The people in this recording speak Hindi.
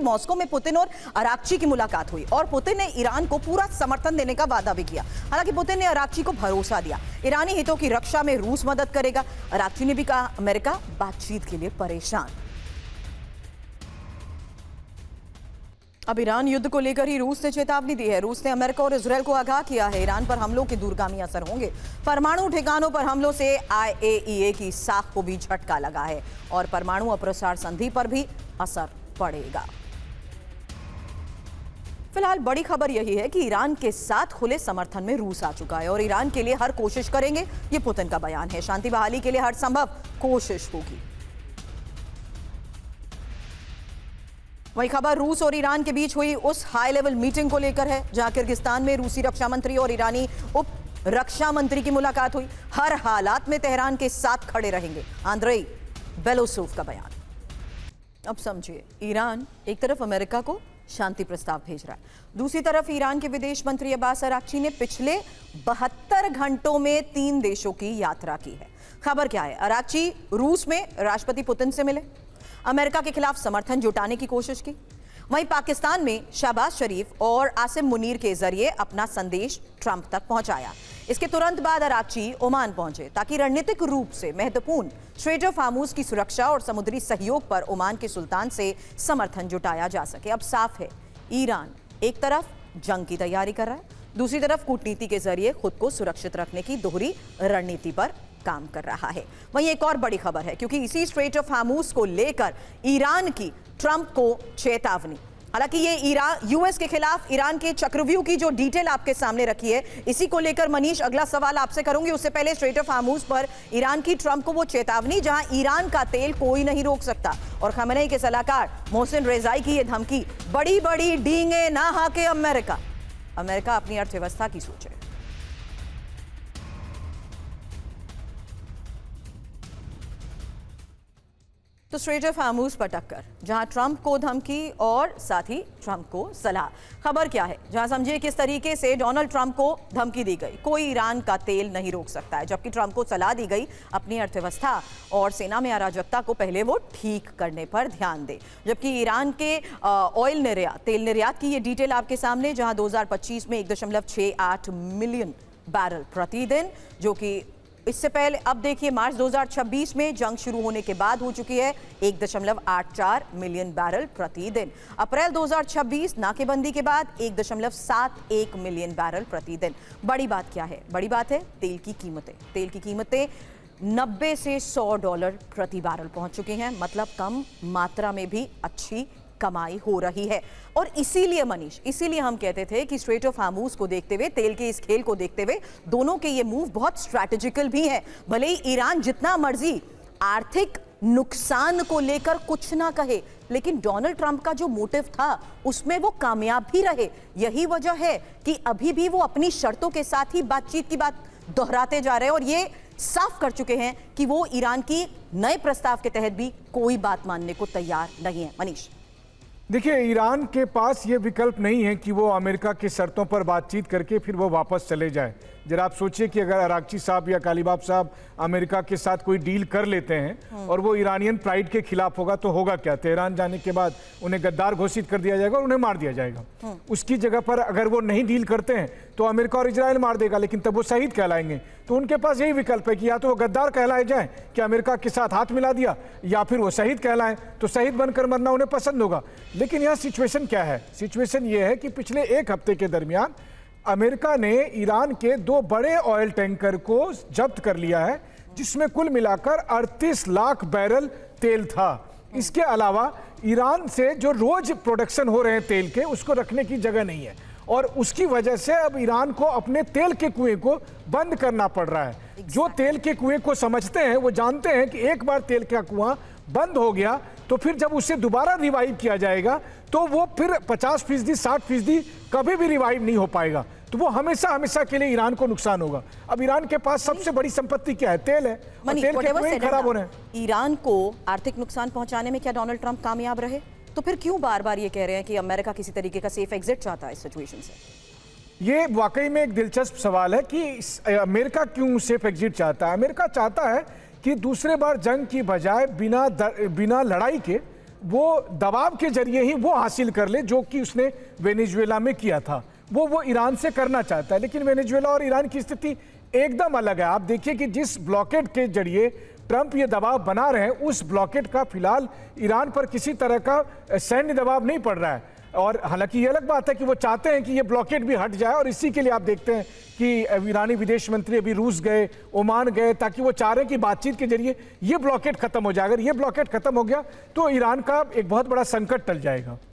मॉस्को में पुतिन और अराक्ची की मुलाकात हुई और पुतिन ने ईरान को पूरा समर्थन देने का वादा भी किया। हालांकि पुतिन ने अराक्ची को भरोसा दिया ईरानी हितों की रक्षा में रूस मदद करेगा। अराक्ची ने भी कहा अमेरिका बातचीत के लिए परेशान। अब ईरान युद्ध को लेकर ही रूस ने चेतावनी दी है। रूस ने अमेरिका और इजरायल को आगाह किया है ईरान पर हमलों के दूरगामी असर होंगे। परमाणु ठिकानों पर हमलों से IAEA की साख को भी झटका लगा है और परमाणु अप्रसार संधि पर भी असर पड़ेगा। फिलहाल बड़ी खबर यही है कि ईरान के साथ खुले समर्थन में रूस आ चुका है और ईरान के लिए हर कोशिश करेंगे, ये पुतिन का बयान है। शांति बहाली के लिए हर संभव कोशिश होगी। वही खबर रूस और ईरान के बीच हुई उस हाई लेवल मीटिंग को लेकर है जहां किर्गिस्तान में रूसी रक्षा मंत्री और ईरानी उप रक्षा मंत्री की मुलाकात हुई। हर हालात में तेहरान के साथ खड़े रहेंगे, आंद्रेई बेलोसोव का बयान। अब समझिए, ईरान एक तरफ अमेरिका को शांति प्रस्ताव भेज रहा है, दूसरी तरफ ईरान के विदेश मंत्री अब्बास अराक्ची ने पिछले 72 घंटों में 3 देशों की यात्रा की है। खबर क्या है? अराक्ची रूस में राष्ट्रपति पुतिन से मिले, अमेरिका के खिलाफ समर्थन जुटाने की कोशिश की। वहीं पाकिस्तान में शहबाज शरीफ और आसिम मुनीर के जरिए अपना संदेश ट्रंप तक पहुंचाया। इसके तुरंत बाद अराक्ची ओमान पहुंचे ताकि रणनीतिक रूप से महत्वपूर्ण स्ट्रेट ऑफ हार्मूज की सुरक्षा और समुद्री सहयोग पर ओमान के सुल्तान से समर्थन जुटाया जा सके। अब साफ है, ईरान एक तरफ जंग की तैयारी कर रहा है, दूसरी तरफ कूटनीति के जरिए खुद को सुरक्षित रखने की दोहरी रणनीति पर काम कर रहा है। वहीं एक और बड़ी खबर है, क्योंकि इसी स्ट्रेट ऑफ हार्मूज को लेकर ईरान की ट्रंप को चेतावनी। हालांकि ये यूएस के खिलाफ ईरान के चक्रव्यूह की जो डिटेल आपके सामने रखी है, इसी को लेकर मनीष अगला सवाल आपसे करूंगी। उससे पहले स्ट्रेट ऑफ हार्मूज पर ईरान की ट्रंप को वो चेतावनी जहां ईरान का तेल कोई नहीं रोक सकता और खमेनेई के सलाहकार मोहसिन रेजाई की ये धमकी, बड़ी बड़ी डींगे ना हाके अमेरिका अपनी अर्थव्यवस्था की सोचे। तो स्ट्रेट ऑफ हार्मूज पर टक्कर, जहां ट्रंप को धमकी और साथ ही ट्रंप को सलाह। खबर क्या है? जहां समझिए किस तरीके से डोनाल्ड ट्रंप को धमकी दी गई, कोई ईरान का तेल नहीं रोक सकता है, जबकि ट्रंप को सलाह दी गई अपनी अर्थव्यवस्था और सेना में अराजकता को पहले वो ठीक करने पर ध्यान दे। जबकि ईरान के ऑयल निर्यात, तेल निर्यात की ये डिटेल आपके सामने, जहां 2025 में 1.68 मिलियन बैरल प्रतिदिन, जो कि इससे पहले अब देखिए मार्च 2026 में जंग शुरू होने के बाद हो चुकी है 1.84 मिलियन बैरल प्रतिदिन। अप्रैल 2026 नाकेबंदी के बाद 1.71 मिलियन बैरल प्रतिदिन। बड़ी बात क्या है? बड़ी बात है तेल की कीमतें 90 से $100 प्रति बैरल पहुंच चुकी हैं। मतलब कम मात्रा में भी अच्छी कमाई हो रही है। और इसीलिए मनीष, इसीलिए हम कहते थे कि स्ट्रेट ऑफ हार्मूज को देखते हुए, तेल के इस खेल को देखते हुए, दोनों के ये मूव बहुत स्ट्रैटेजिकल भी है। भले ही ईरान जितना मर्जी आर्थिक नुकसान को लेकर कुछ ना कहे, लेकिन डोनाल्ड ट्रंप का जो मोटिव था उसमें वो कामयाब भी रहे। यही वजह है कि अभी भी वो अपनी शर्तों के साथ ही बातचीत की बात दोहराते जा रहे हैं और ये साफ कर चुके हैं कि वो ईरान की नए प्रस्ताव के तहत भी कोई बात मानने को तैयार नहीं है। मनीष, देखिए, ईरान के पास ये विकल्प नहीं है कि वो अमेरिका की शर्तों पर बातचीत करके फिर वो वापस चले जाए। जरा आप सोचिए कि अगर अराक्ची साहब या कालीबाब साहब अमेरिका के साथ कोई डील कर लेते हैं और वो ईरानियन प्राइड के खिलाफ होगा तो होगा क्या? तेहरान जाने के बाद उन्हें गद्दार घोषित कर दिया जाएगा और उन्हें मार दिया जाएगा। उसकी जगह पर अगर वो नहीं डील करते हैं तो अमेरिका और इजराइल मार देगा, लेकिन तब वो शहीद कहलाएंगे। तो उनके पास यही विकल्प है कि या तो वो गद्दार कहलाए जाए कि अमेरिका के साथ हाथ मिला दिया, या फिर वो शहीद कहलाएं तो शहीद बनकर मरना उन्हें पसंद होगा। लेकिन यहाँ सिचुएशन क्या है? सिचुएशन ये है कि पिछले 1 हफ्ते के दरमियान अमेरिका ने ईरान के 2 बड़े ऑयल टैंकर को जब्त कर लिया है, जिसमें कुल मिलाकर 38 लाख बैरल तेल था। इसके अलावा ईरान से जो रोज प्रोडक्शन हो रहे हैं तेल के, उसको रखने की जगह नहीं है और उसकी वजह से अब ईरान को अपने तेल के कुएं को बंद करना पड़ रहा है। जो तेल के कुएं को समझते हैं वो जानते हैं कि एक बार तेल का कुआं बंद हो गया तो फिर जब उसे दोबारा रिवाइव किया जाएगा तो वो फिर 50%, 60% कभी भी रिवाइव नहीं हो पाएगा। तो वो हमेशा हमेशा के लिए ईरान को नुकसान होगा। अब ईरान के पास सबसे बड़ी संपत्ति क्या है? तेल है। और तेल के कुएं खराब हो रहे हैं। ईरान को आर्थिक नुकसान पहुंचाने में क्या डोनाल्ड ट्रंप कामयाब रहे? तो फिर क्यों बार बार ये कह रहे हैं कि अमेरिका किसी तरीके का सेफ एग्जिट चाहता है इस सिचुएशन से? ये वाकई में एक दिलचस्प सवाल है कि अमेरिका क्यों सेफ एग्जिट चाहता है। अमेरिका चाहता है कि दूसरे बार जंग की बजाय बिना लड़ाई के वो दबाव के जरिए ही वो हासिल कर ले जो कि उसने वेनेजुएला में किया था, वो ईरान से करना चाहता है। लेकिन वेनेजुएला और ईरान की स्थिति एकदम अलग है। आप देखिए कि जिस ब्लॉकेड के जरिए ट्रंप ये दबाव बना रहे हैं, उस ब्लॉकेड का फिलहाल ईरान पर किसी तरह का सैन्य दबाव नहीं पड़ रहा है। और हालांकि ये अलग बात है कि वो चाहते हैं कि ये ब्लॉकेड भी हट जाए, और इसी के लिए आप देखते हैं कि ईरानी विदेश मंत्री अभी रूस गए, ओमान गए, ताकि वो चाह रहे हैं कि बातचीत के जरिए ये ब्लॉकेड खत्म हो जाए। अगर ये ब्लॉकेड खत्म हो गया तो ईरान का एक बहुत बड़ा संकट टल जाएगा।